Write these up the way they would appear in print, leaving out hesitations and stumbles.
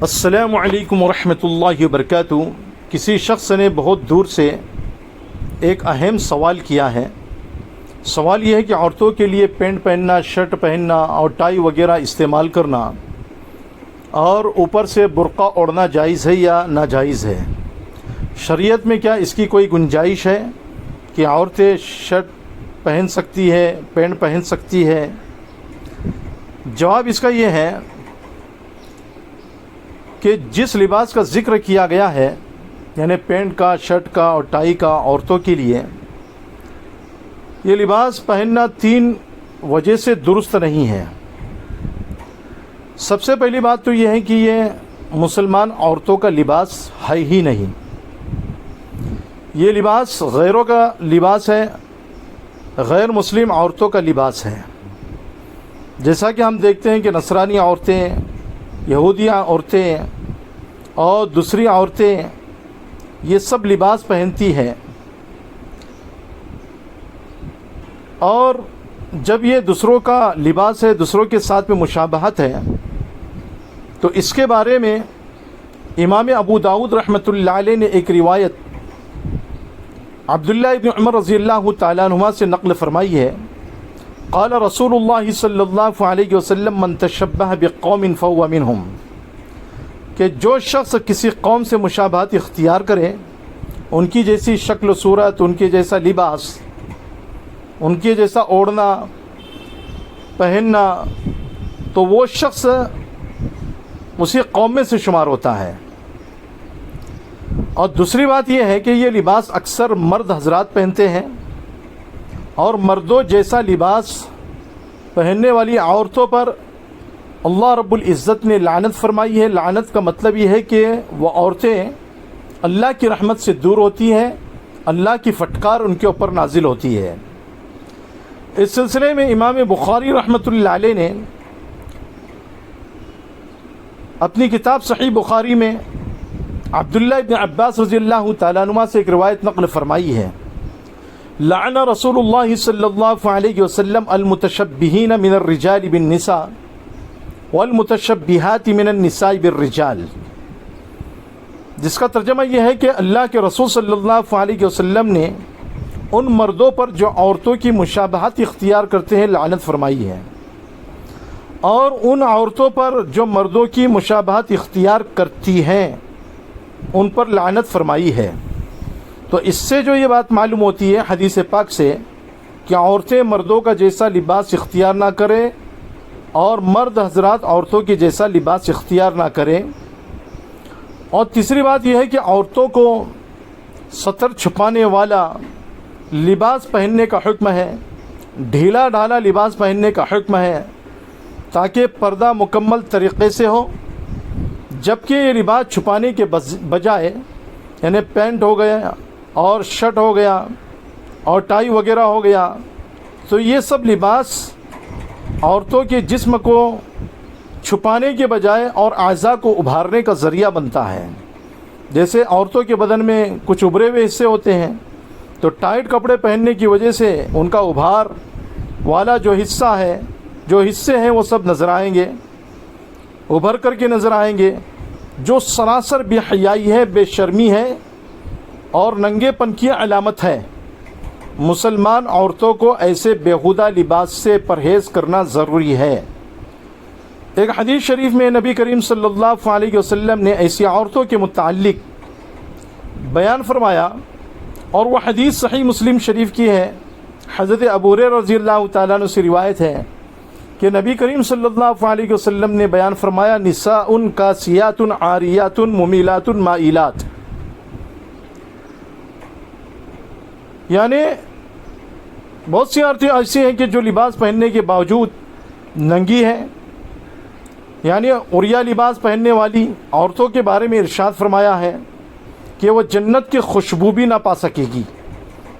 السلام علیکم ورحمۃ اللہ وبرکاتہ۔ کسی شخص نے بہت دور سے ایک اہم سوال کیا ہے۔ سوال یہ ہے کہ عورتوں کے لیے پینٹ پہننا، شرٹ پہننا اور ٹائی وغیرہ استعمال کرنا اور اوپر سے برقع اوڑھنا جائز ہے یا ناجائز ہے؟ شریعت میں کیا اس کی کوئی گنجائش ہے کہ عورتیں شرٹ پہن سکتی ہے، پینٹ پہن سکتی ہے؟ جواب اس کا یہ ہے کہ جس لباس کا ذکر کیا گیا ہے، یعنی پینٹ کا، شرٹ کا اور ٹائی کا عورتوں کے لیے، یہ لباس پہننا 3 وجہ سے درست نہیں ہے۔ سب سے پہلی بات تو یہ ہے کہ یہ مسلمان عورتوں کا لباس ہے ہی نہیں۔ یہ لباس غیروں کا لباس ہے، غیر مسلم عورتوں کا لباس ہے۔ جیسا کہ ہم دیکھتے ہیں کہ نصرانی عورتیں، یہودیاں عورتیں اور دوسری عورتیں یہ سب لباس پہنتی ہیں، اور جب یہ دوسروں کا لباس ہے، دوسروں کے ساتھ میں مشابہت ہے، تو اس کے بارے میں امام ابو داؤد رحمۃ اللہ علیہ نے ایک روایت عبداللہ ابن عمر رضی اللہ تعالیٰ عنہما سے نقل فرمائی ہے۔ قال رسول اللہ صلی اللہ علیہ وسلم من تشبہ بقوم فہو منہم، کہ جو شخص کسی قوم سے مشابہت اختیار کرے، ان کی جیسی شکل و صورت، ان کے جیسا لباس، ان کے جیسا اوڑھنا پہننا، تو وہ شخص اسی قوم میں سے شمار ہوتا ہے۔ اور دوسری بات یہ ہے کہ یہ لباس اکثر مرد حضرات پہنتے ہیں، اور مردوں جیسا لباس پہننے والی عورتوں پر اللہ رب العزت نے لعنت فرمائی ہے۔ لعنت کا مطلب یہ ہے کہ وہ عورتیں اللہ کی رحمت سے دور ہوتی ہیں، اللہ کی فٹکار ان کے اوپر نازل ہوتی ہے۔ اس سلسلے میں امام بخاری رحمۃ اللہ علیہ نے اپنی کتاب صحیح بخاری میں عبداللہ ابن عباس رضی اللہ تعالیٰ عنہما سے ایک روایت نقل فرمائی ہے۔ لعن رسول اللہ صلی اللہ علیہ وسلم المتشبہین من الرجال بالنساء والمتشبہات من النساء بالرجال، جس کا ترجمہ یہ ہے کہ اللہ کے رسول صلی اللہ علیہ وسلم نے ان مردوں پر جو عورتوں کی مشابہت اختیار کرتے ہیں لعنت فرمائی ہے، اور ان عورتوں پر جو مردوں کی مشابہت اختیار کرتی ہیں ان پر لعنت فرمائی ہے۔ تو اس سے جو یہ بات معلوم ہوتی ہے حدیث پاک سے کہ عورتیں مردوں کا جیسا لباس اختیار نہ کریں، اور مرد حضرات عورتوں کے جیسا لباس اختیار نہ کریں۔ اور تیسری بات یہ ہے کہ عورتوں کو سطر چھپانے والا لباس پہننے کا حکم ہے، ڈھیلا ڈھالا لباس پہننے کا حکم ہے، تاکہ پردہ مکمل طریقے سے ہو۔ جبکہ یہ لباس چھپانے کے بجائے، یعنی پینٹ ہو گیا اور شرٹ ہو گیا اور ٹائی وغیرہ ہو گیا، تو یہ سب لباس عورتوں کے جسم کو چھپانے کے بجائے اور اعضاء کو ابھارنے کا ذریعہ بنتا ہے۔ جیسے عورتوں کے بدن میں کچھ ابھرے ہوئے حصے ہوتے ہیں، تو ٹائٹ کپڑے پہننے کی وجہ سے ان کا ابھار والا جو حصہ ہے، جو حصے ہیں وہ سب نظر آئیں گے، ابھر کر کے نظر آئیں گے، جو سراسر بے حیائی ہے، بے شرمی ہے اور ننگے پن کی علامت ہے۔ مسلمان عورتوں کو ایسے بیہودہ لباس سے پرہیز کرنا ضروری ہے۔ ایک حدیث شریف میں نبی کریم صلی اللہ علیہ وسلم نے ایسی عورتوں کے متعلق بیان فرمایا، اور وہ حدیث صحیح مسلم شریف کی ہے۔ حضرت ابو ہریرہ رضی اللہ تعالیٰ عنہ سے روایت ہے کہ نبی کریم صلی اللہ علیہ وسلم نے بیان فرمایا، نساء کاسیات عاریات ممیلات مائلات، یعنی بہت سی عورتیں ایسی ہیں کہ جو لباس پہننے کے باوجود ننگی ہیں، یعنی عریاں لباس پہننے والی عورتوں کے بارے میں ارشاد فرمایا ہے کہ وہ جنت کی خوشبو بھی نہ پا سکے گی،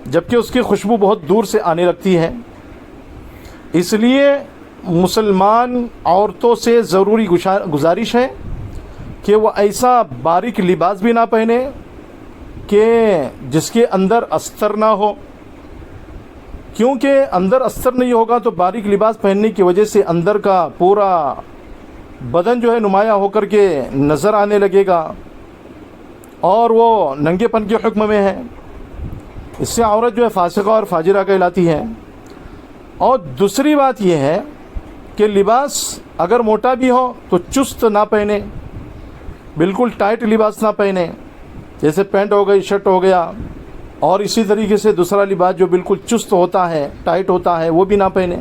جبکہ اس کی خوشبو بہت دور سے آنے لگتی ہے۔ اس لیے مسلمان عورتوں سے ضروری گزارش ہے کہ وہ ایسا باریک لباس بھی نہ پہنے کہ جس کے اندر استر نہ ہو، کیونکہ اندر استر نہیں ہوگا تو باریک لباس پہننے کی وجہ سے اندر کا پورا بدن جو ہے نمایاں ہو کر کے نظر آنے لگے گا اور وہ ننگے پن کے حکم میں ہے، اس سے عورت جو ہے فاسقہ اور فاجرہ کہلاتی ہے۔ اور دوسری بات یہ ہے کہ لباس اگر موٹا بھی ہو تو چست نہ پہنے، بالکل ٹائٹ لباس نہ پہنے، جیسے پینٹ ہو گئی، شرٹ ہو گیا، اور اسی طریقے سے دوسرا لباس جو بالکل چست ہوتا ہے، ٹائٹ ہوتا ہے، وہ بھی نہ پہنے،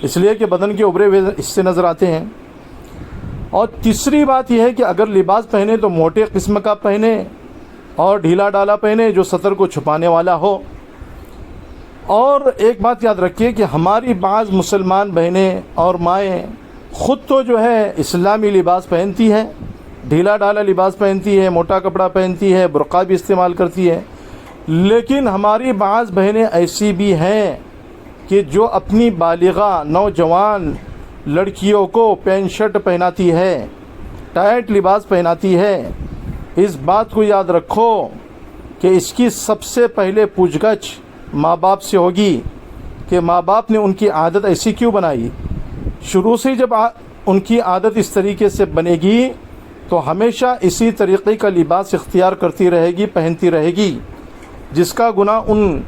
اس لیے کہ بدن کے ابھرے ہوئے حصے نظر آتے ہیں۔ اور تیسری بات یہ ہے کہ اگر لباس پہنے تو موٹے قسم کا پہنے اور ڈھیلا ڈالا پہنے جو سطر کو چھپانے والا ہو۔ اور ایک بات یاد رکھیے کہ ہماری بعض مسلمان بہنیں اور مائیں خود تو جو ہے اسلامی لباس پہنتی ہیں، ڈھیلا ڈالا لباس پہنتی ہے، موٹا کپڑا پہنتی ہے، برقع بھی استعمال کرتی ہے، لیکن ہماری بعض بہنیں ایسی بھی ہیں کہ جو اپنی بالغہ نوجوان لڑکیوں کو پینٹ شرٹ پہناتی ہے، ٹائٹ لباس پہناتی ہے۔ اس بات کو یاد رکھو کہ اس کی سب سے پہلے پوچھ گچھ ماں باپ سے ہوگی کہ ماں باپ نے ان کی عادت ایسی کیوں بنائی۔ شروع سے جب ان کی عادت اس طریقے سے بنے گی تو ہمیشہ اسی طریقے کا لباس اختیار کرتی رہے گی، پہنتی رہے گی، جس کا گناہ ان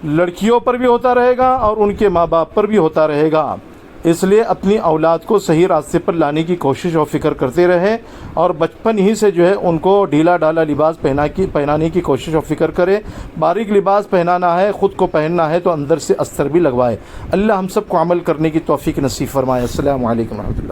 لڑکیوں پر بھی ہوتا رہے گا اور ان کے ماں باپ پر بھی ہوتا رہے گا۔ اس لیے اپنی اولاد کو صحیح راستے پر لانے کی کوشش اور فکر کرتے رہے، اور بچپن ہی سے جو ہے ان کو ڈھیلا ڈالا لباس پہنانے کی کوشش اور فکر کرے۔ باریک لباس پہنانا ہے، خود کو پہننا ہے تو اندر سے استر بھی لگوائے۔ اللہ ہم سب کو عمل کرنے کی توفیق نصیب فرمائے۔ السلام علیکم ورحمۃ اللہ۔